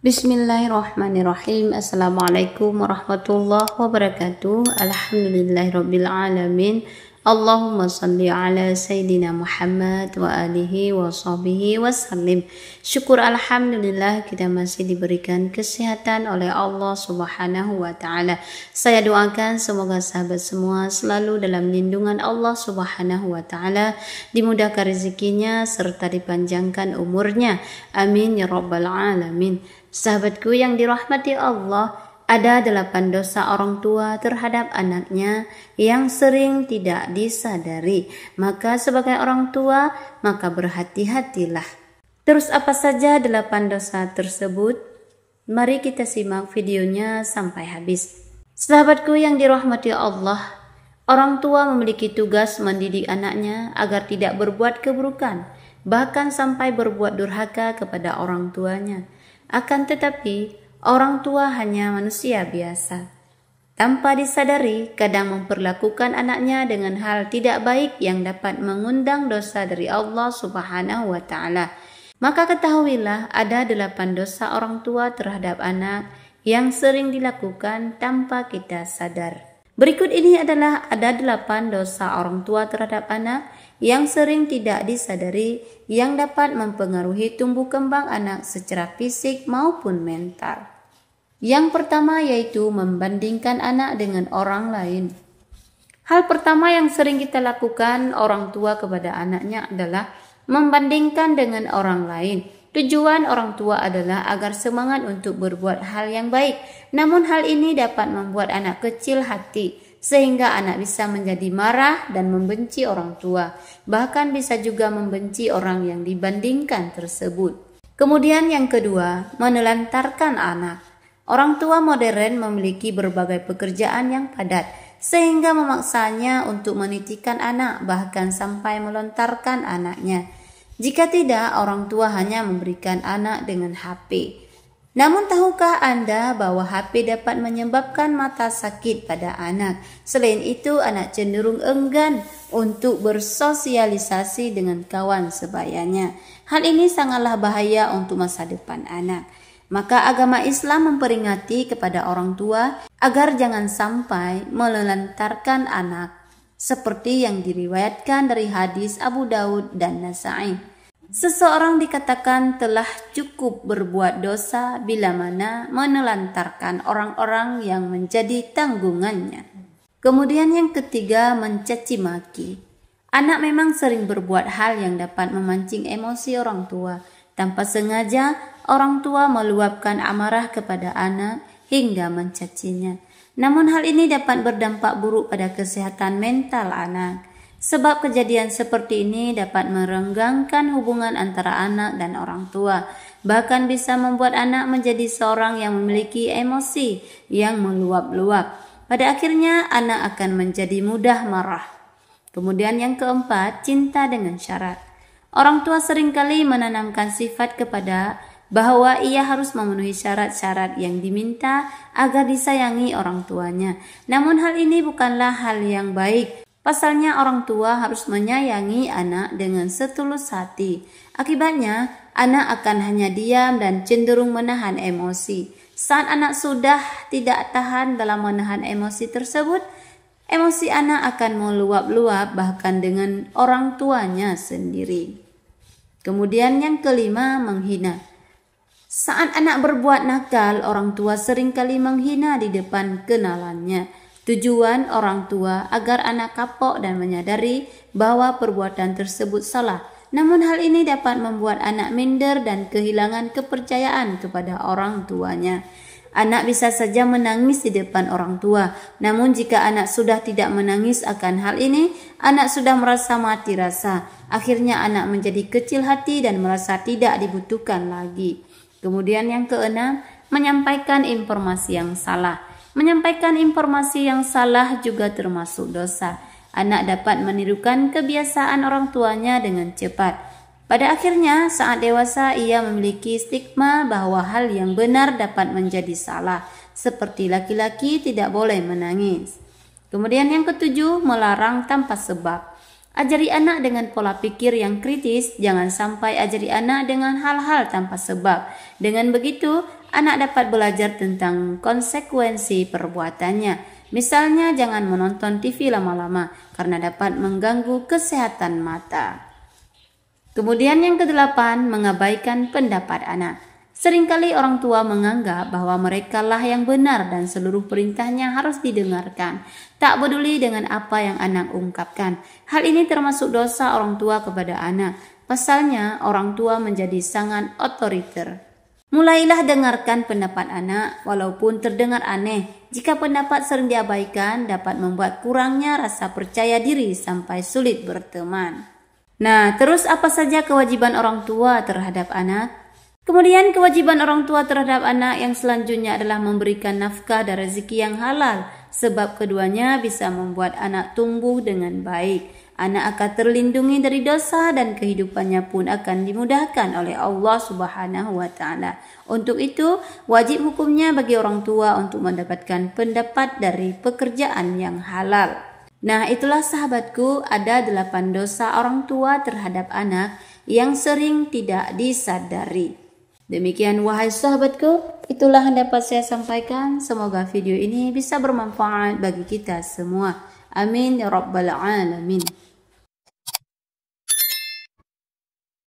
Bismillahirrahmanirrahim. Assalamualaikum warahmatullahi wabarakatuh. Alhamdulillahirabbil alamin. Allahumma salli ala Sayyidina Muhammad wa alihi wa sahbihi wasallim. Syukur alhamdulillah kita masih diberikan kesehatan oleh Allah Subhanahu wa taala. Saya doakan semoga sahabat semua selalu dalam lindungan Allah Subhanahu wa taala, dimudahkan rezekinya serta dipanjangkan umurnya. Amin ya rabbal alamin. Sahabatku yang dirahmati Allah, ada 8 dosa orang tua terhadap anaknya yang sering tidak disadari. Maka sebagai orang tua, maka berhati-hatilah. Terus apa saja 8 dosa tersebut? Mari kita simak videonya sampai habis. Sahabatku yang dirahmati Allah, orang tua memiliki tugas mendidik anaknya agar tidak berbuat keburukan, bahkan sampai berbuat durhaka kepada orang tuanya. Akan tetapi, orang tua hanya manusia biasa. Tanpa disadari, kadang memperlakukan anaknya dengan hal tidak baik yang dapat mengundang dosa dari Allah Subhanahu wa taala. Maka ketahuilah ada 8 dosa orang tua terhadap anak yang sering dilakukan tanpa kita sadar. Berikut ini adalah ada 8 dosa orang tua terhadap anak yang sering tidak disadari yang dapat mempengaruhi tumbuh kembang anak secara fisik maupun mental. Yang pertama yaitu membandingkan anak dengan orang lain. Hal pertama yang sering kita lakukan orang tua kepada anaknya adalah membandingkan dengan orang lain. Tujuan orang tua adalah agar semangat untuk berbuat hal yang baik. Namun hal ini dapat membuat anak kecil hati, sehingga anak bisa menjadi marah dan membenci orang tua. Bahkan bisa juga membenci orang yang dibandingkan tersebut. Kemudian yang kedua, menelantarkan anak. Orang tua modern memiliki berbagai pekerjaan yang padat, sehingga memaksanya untuk menitikan anak, bahkan sampai melontarkan anaknya. Jika tidak, orang tua hanya memberikan anak dengan HP. Namun tahukah Anda bahwa HP dapat menyebabkan mata sakit pada anak? Selain itu, anak cenderung enggan untuk bersosialisasi dengan kawan sebayanya. Hal ini sangatlah bahaya untuk masa depan anak. Maka agama Islam memperingati kepada orang tua agar jangan sampai menelantarkan anak, seperti yang diriwayatkan dari hadis Abu Daud dan Nasa'i. Seseorang dikatakan telah cukup berbuat dosa bila mana menelantarkan orang-orang yang menjadi tanggungannya. Kemudian yang ketiga, mencaci maki. Anak memang sering berbuat hal yang dapat memancing emosi orang tua. Tanpa sengaja, orang tua meluapkan amarah kepada anak hingga mencacinya. Namun hal ini dapat berdampak buruk pada kesehatan mental anak. Sebab kejadian seperti ini dapat merenggangkan hubungan antara anak dan orang tua. Bahkan bisa membuat anak menjadi seorang yang memiliki emosi yang meluap-luap. Pada akhirnya anak akan menjadi mudah marah. Kemudian yang keempat, cinta dengan syarat. Orang tua seringkali menanamkan sifat kepada bahwa ia harus memenuhi syarat-syarat yang diminta agar disayangi orang tuanya. Namun hal ini bukanlah hal yang baik. Pasalnya orang tua harus menyayangi anak dengan setulus hati. Akibatnya, anak akan hanya diam dan cenderung menahan emosi. Saat anak sudah tidak tahan dalam menahan emosi tersebut, emosi anak akan meluap-luap bahkan dengan orang tuanya sendiri. Kemudian yang kelima, menghina. Saat anak berbuat nakal, orang tua seringkali menghina di depan kenalannya. Tujuan orang tua agar anak kapok dan menyadari bahwa perbuatan tersebut salah. Namun hal ini dapat membuat anak minder dan kehilangan kepercayaan kepada orang tuanya. Anak bisa saja menangis di depan orang tua. Namun jika anak sudah tidak menangis akan hal ini, anak sudah merasa mati rasa. Akhirnya anak menjadi kecil hati dan merasa tidak dibutuhkan lagi. Kemudian yang keenam, menyampaikan informasi yang salah. Menyampaikan informasi yang salah juga termasuk dosa. Anak dapat menirukan kebiasaan orang tuanya dengan cepat. Pada akhirnya, saat dewasa ia memiliki stigma bahwa hal yang benar dapat menjadi salah, seperti laki-laki tidak boleh menangis. Kemudian yang ketujuh, melarang tanpa sebab. Ajari anak dengan pola pikir yang kritis, jangan sampai ajari anak dengan hal-hal tanpa sebab. Dengan begitu, anak dapat belajar tentang konsekuensi perbuatannya. Misalnya jangan menonton TV lama-lama karena dapat mengganggu kesehatan mata. Kemudian yang kedelapan, mengabaikan pendapat anak. Seringkali orang tua menganggap bahwa mereka lah yang benar dan seluruh perintahnya harus didengarkan. Tak peduli dengan apa yang anak ungkapkan. Hal ini termasuk dosa orang tua kepada anak. Pasalnya, orang tua menjadi sangat otoriter. Mulailah dengarkan pendapat anak, walaupun terdengar aneh. Jika pendapat sering diabaikan, dapat membuat kurangnya rasa percaya diri sampai sulit berteman. Nah, terus apa saja kewajiban orang tua terhadap anak? Kemudian kewajiban orang tua terhadap anak yang selanjutnya adalah memberikan nafkah dan rezeki yang halal, sebab keduanya bisa membuat anak tumbuh dengan baik. Anak akan terlindungi dari dosa dan kehidupannya pun akan dimudahkan oleh Allah Subhanahu wa Ta'ala. Untuk itu, wajib hukumnya bagi orang tua untuk mendapatkan pendapat dari pekerjaan yang halal. Nah, itulah sahabatku, ada 8 dosa orang tua terhadap anak yang sering tidak disadari. Demikian wahai sahabatku, itulah yang dapat saya sampaikan. Semoga video ini bisa bermanfaat bagi kita semua. Amin ya rabbal alamin.